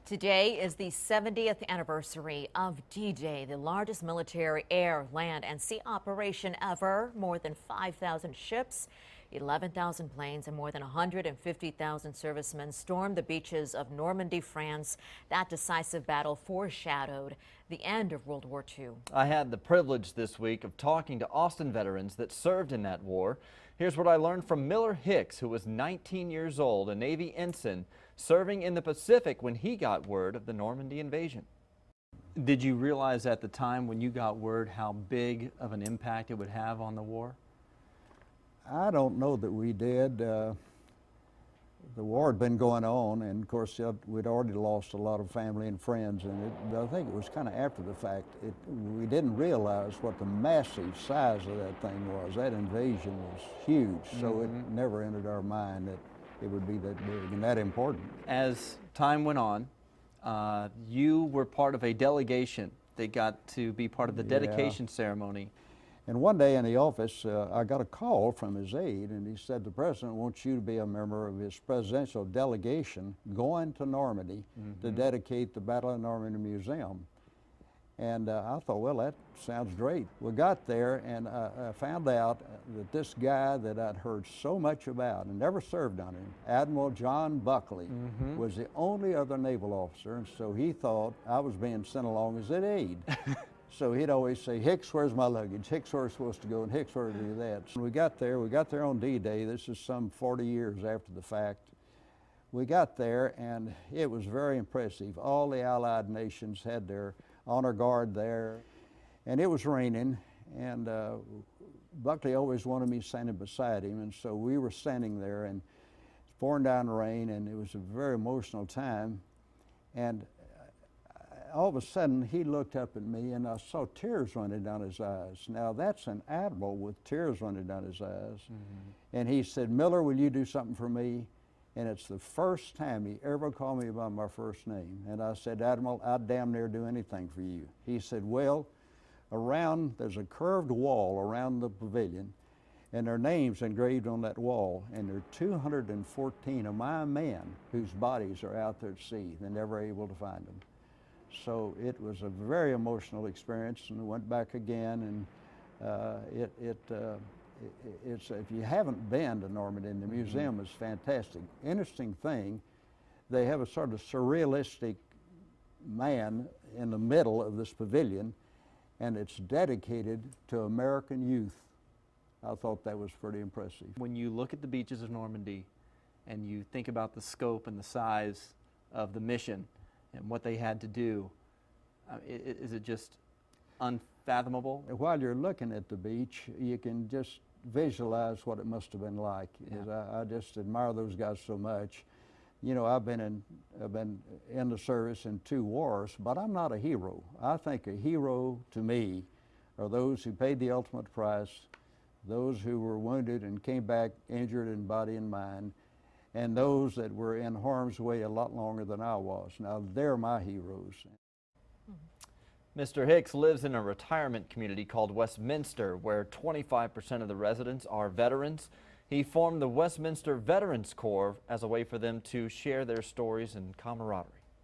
Today is the 70th anniversary of D-Day, the largest military air, land, and sea operation ever. More than 5,000 ships, 11,000 planes, and more than 150,000 servicemen stormed the beaches of Normandy, France. That decisive battle foreshadowed the end of World War II. I had the privilege this week of talking to Austin veterans that served in that war. Here's what I learned from Miller Hicks, who was 19 years old, a Navy ensign serving in the Pacific when he got word of the Normandy invasion. Did you realize at the time when you got word how big of an impact it would have on the war? I don't know that we did. The war had been going on, and of course we'd already lost a lot of family and friends, and I think it was kind of after the fact. We didn't realize what the massive size of that thing was. That invasion was huge, so it never entered our mind that it would be that big and that important. As time went on, you were part of a delegation that got to be part of the dedication ceremony. And one day in the office, I got a call from his aide, and he said, the president wants you to be a member of his presidential delegation going to Normandy to dedicate the Battle of Normandy Museum. And I thought, well, that sounds great. We got there, and I found out that this guy that I'd heard so much about and never served under him, Admiral John Buckley, was the only other naval officer, and so he thought I was being sent along as an aide. So he'd always say, Hicks, where's my luggage? Hicks, where we're supposed to go, and Hicks, where to do that. So we got there on D-Day. This is some 40 years after the fact. We got there, and it was very impressive. All the Allied nations had their honor guard there, and it was raining, and Buckley always wanted me standing beside him, and so we were standing there, and pouring down the rain, and it was a very emotional time. And all of a sudden, he looked up at me, and I saw tears running down his eyes. Now, that's an admiral with tears running down his eyes. And he said, Miller, will you do something for me? And it's the first time he ever called me by my first name. And I said, Admiral, I'd damn near do anything for you. He said, well, there's a curved wall around the pavilion, and their names engraved on that wall, and there are 214 of my men whose bodies are out there at sea. They're never able to find them. So it was a very emotional experience, and we went back again, and it's if you haven't been to Normandy, the museum is fantastic. Interesting thing, they have a sort of surrealistic man in the middle of this pavilion, and it's dedicated to American youth. I thought that was pretty impressive. When you look at the beaches of Normandy and you think about the scope and the size of the mission and what they had to do, is it just unfathomable? While you're looking at the beach, you can just visualize what it must have been like. I just admire those guys so much. You know, I've been in the service in 2 wars, but I'm not a hero. I think a hero to me are those who paid the ultimate price, those who were wounded and came back injured in body and mind, and those that were in harm's way a lot longer than I was. Now, they're my heroes. Mr. Hicks lives in a retirement community called Westminster, where 25% of the residents are veterans. He formed the Westminster Veterans Corps as a way for them to share their stories and camaraderie.